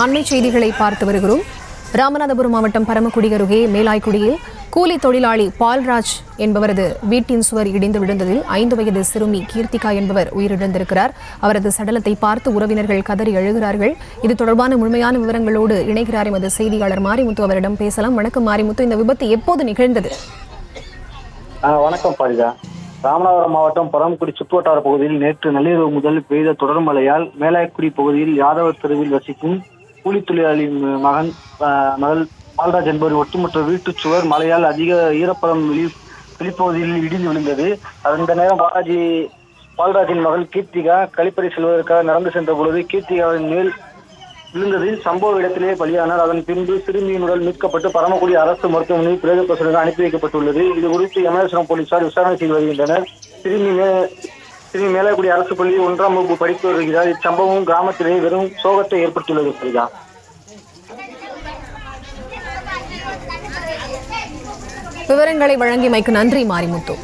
அண்மை செய்திகளை பார்த்து வருகிறோம். ராமநாதபுரம் மாவட்டம் பரமக்குடி அருகே மேலாய்க்குடியில் கூலி தொழிலாளி பால்ராஜ் என்பவரது வீட்டின் சுவர் இடிந்து விழுந்ததில் 5 வயது சிறுமி கீர்த்திகா என்பவர் உயிரிழந்திருக்கிறார். அவரது சடலத்தை பார்த்து உறவினர்கள் கதறி அழுகிறார்கள். இது தொடர்பான முழுமையான விவரங்களோடு இணைகிறார் எமது செய்தியாளர் மாரிமுத்து. அவரிடம் பேசலாம். வணக்கம் மாரிமுத்து, இந்த விபத்து எப்போது நிகழ்ந்தது? வணக்கம் பாரிதா. ராமநாதபுரம் மாவட்டம் பரமக்குடி சுற்றுவட்டார பகுதியில் நேற்று நள்ளிரவு முதல் பெய்த தொடர் மழையால் மேலாய்க்குடி பகுதியில் யாதவர் தெருவில் வசிக்கும் கூலி தொழிலாளியின் மகள் பால்ராஜ் என்பவர் ஒட்டுமொத்த வீட்டுச் சுவர் மழையால் அதிக ஈரப்பதம் வெளிப்பகுதியில் இடிந்து விழுந்தது. அந்த நேரம் பால்ராஜின் மகள் கீர்த்திகா கழிப்பறை செல்வதற்காக நடந்து சென்ற பொழுது கீர்த்திகாவின் மேல் விழுந்ததில் சம்பவ இடத்திலேயே பலியானார். அதன் பின்பு சிறுமியின் உடல் மீட்கப்பட்டு பரமக்குடி அரசு மருத்துவமனையில் பிரேத பரிசோதனைக்கு அனுப்பி வைக்கப்பட்டுள்ளது. இது குறித்து எமலேஸ்வரம் போலீசார் விசாரணை செய்து வருகின்றனர். சிறுமி மேலாய்க்குடி அரசு பள்ளியில் 1ஆம் வகுப்பு படித்து வருகிறார். இச்சம்பவம் கிராமத்திலே வெறும் சோகத்தை ஏற்படுத்தியுள்ளது. சரிதா, விவரங்களை வழங்கியமைக்கு நன்றி மாரிமுத்து.